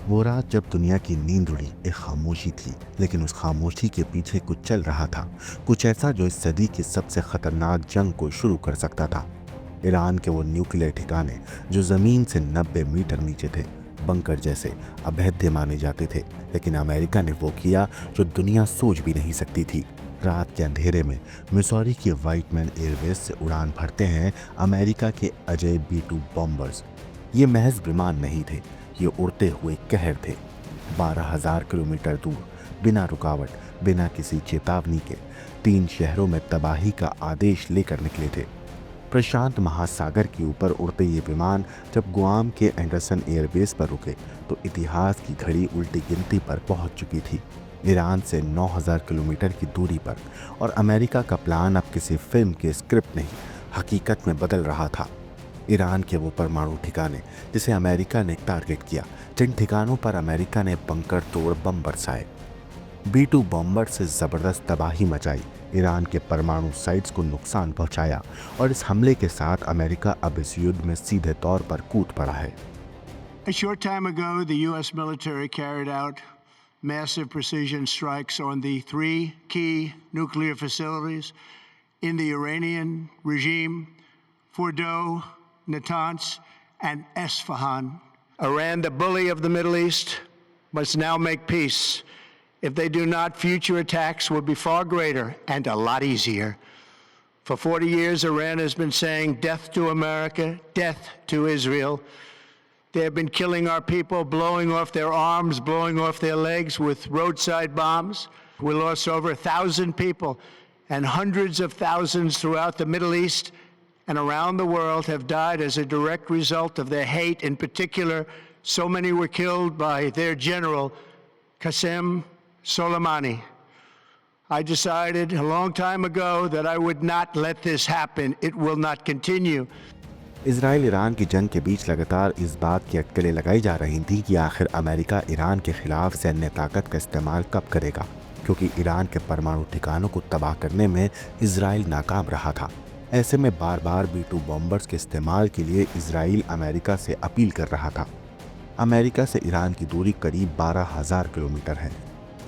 वो रात जब दुनिया की नींद उड़ी एक खामोशी थी, लेकिन उस खामोशी के पीछे कुछ चल रहा था। कुछ ऐसा जो इस सदी की सबसे खतरनाक जंग को शुरू कर सकता था। ईरान के वो न्यूक्लियर ठिकाने जो जमीन से 90 मीटर नीचे थे, बंकर जैसे अभेद्य माने जाते थे, लेकिन अमेरिका ने वो किया जो दुनिया सोच भी नहीं सकती थी। रात के अंधेरे में मिसौरी की व्हाइटमैन एयरबेस से उड़ान भरते हैं अमेरिका के अजय B-2 बॉम्बर्स। ये महज विमान नहीं थे, ये उड़ते हुए कहर थे। 12,000 किलोमीटर दूर, बिना रुकावट, बिना किसी चेतावनी के 3 शहरों में तबाही का आदेश लेकर निकले थे। प्रशांत महासागर के ऊपर उड़ते ये विमान जब गुआम के एंडरसन एयरबेस पर रुके तो इतिहास की घड़ी उल्टी गिनती पर पहुंच चुकी थी। ईरान से 9,000 किलोमीटर की दूरी पर, और अमेरिका का प्लान अब किसी फिल्म के स्क्रिप्ट नहीं, हकीकत में बदल रहा था। ईरान के वो परमाणु ठिकाने जिसे अमेरिका ने टारगेट किया, जिन ठिकानों पर अमेरिका ने बंकर तोड़ बम बरसाए, B-2 बॉम्बर से जबरदस्त तबाही मचाई, ईरान के परमाणु साइट्स को नुकसान पहुंचाया, और इस हमले के साथ अमेरिका अब इस युद्ध में सीधे तौर पर कूद पड़ा है। A short time ago, the U.S. military carried out massive precision strikes on the 3 key nuclear facilities in the Iranian regime: Fordow, Natanz, and Esfahan. Iran, the bully of the Middle East, must now make peace. If they do not, future attacks will be far greater and a lot easier. For 40 years, Iran has been saying death to America, death to Israel. They have been killing our people, blowing off their arms, blowing off their legs with roadside bombs. We lost over 1,000 people, and hundreds of thousands throughout the Middle East and around the world have died as a direct result of their hate. In particular, so many were killed by their general, Qasem Soleimani. I decided a long time ago that I would not let this happen. It will not continue. Israel Iran की जंग के बीच लगातार इस बात की अटकलें लगाई जा रही थी कि आखिर अमेरिका ईरान के खिलाफ सैन्य ताकत का इस्तेमाल कब करेगा, क्योंकि ईरान के परमाणु ठिकानों को तबाह करने में इजराइल नाकाम रहा था। ऐसे में बार बार B-2 बॉम्बर्स के इस्तेमाल के लिए इजराइल अमेरिका से अपील कर रहा था। अमेरिका से ईरान की दूरी करीब 12,000 किलोमीटर है।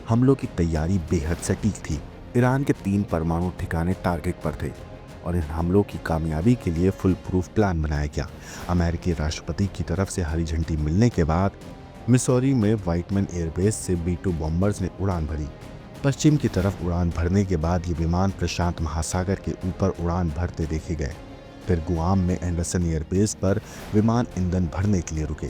हमलों की तैयारी बेहद सटीक थी। ईरान के 3 परमाणु ठिकाने टारगेट पर थे और इन हमलों की कामयाबी के लिए फुल प्रूफ प्लान बनाया गया। अमेरिकी राष्ट्रपति की तरफ से हरी झंडी मिलने के बाद मिसौरी में व्हाइटमैन एयरबेस से B-2 बॉम्बर्स ने उड़ान भरी। पश्चिम की तरफ उड़ान भरने के बाद ये विमान प्रशांत महासागर के ऊपर उड़ान भरते देखे गए। फिर गुआम में एंडरसन एयरबेस पर विमान ईंधन भरने के लिए रुके।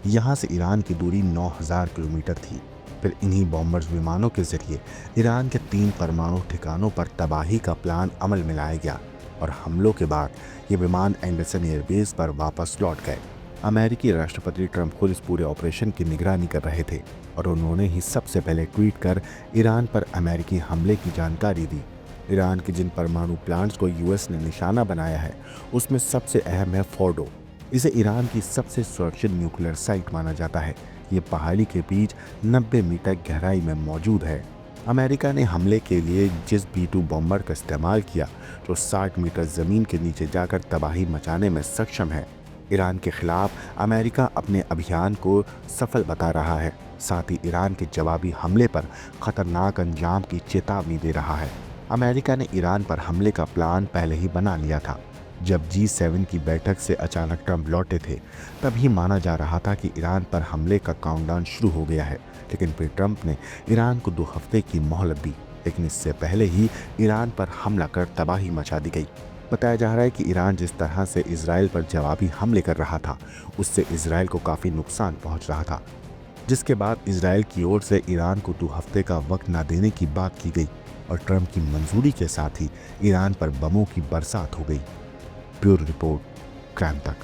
यहाँ से ईरान की दूरी 9,000 किलोमीटर थी। फिर इन्हीं बॉम्बर्स विमानों के जरिए ईरान के 3 परमाणु ठिकानों पर तबाही का प्लान अमल में लाया गया, और हमलों के बाद ये विमान एंडरसन एयरबेस पर वापस लौट गए। अमेरिकी राष्ट्रपति ट्रंप खुद इस पूरे ऑपरेशन की निगरानी कर रहे थे, और उन्होंने ही सबसे पहले ट्वीट कर ईरान पर अमेरिकी हमले की जानकारी दी। ईरान के जिन परमाणु प्लांट्स को US ने निशाना बनाया है, उसमें सबसे अहम है फोर्डो। इसे ईरान की सबसे सुरक्षित न्यूक्लियर साइट माना जाता है। ये पहाड़ी के बीच 90 मीटर गहराई में मौजूद है। अमेरिका ने हमले के लिए जिस B-2 बॉम्बर का इस्तेमाल किया, जो 60 मीटर ज़मीन के नीचे जाकर तबाही मचाने में सक्षम है, ईरान के खिलाफ अमेरिका अपने अभियान को सफल बता रहा है। साथ ही ईरान के जवाबी हमले पर खतरनाक अंजाम की चेतावनी दे रहा है। अमेरिका ने ईरान पर हमले का प्लान पहले ही बना लिया था। जब G7 की बैठक से अचानक ट्रंप लौटे थे, तभी माना जा रहा था कि ईरान पर हमले का काउंटडाउन शुरू हो गया है। लेकिन फिर ट्रंप ने ईरान को 2 हफ्ते की मोहलत दी, लेकिन इससे पहले ही ईरान पर हमला कर तबाही मचा दी गई। बताया जा रहा है कि ईरान जिस तरह से इजराइल पर जवाबी हमले कर रहा था, उससे इजराइल को काफ़ी नुकसान पहुंच रहा था, जिसके बाद इजराइल की ओर से ईरान को 2 हफ्ते का वक्त न देने की बात की गई, और ट्रंप की मंजूरी के साथ ही ईरान पर बमों की बरसात हो गई। ब्यूरो रिपोर्ट, क्राइम तक।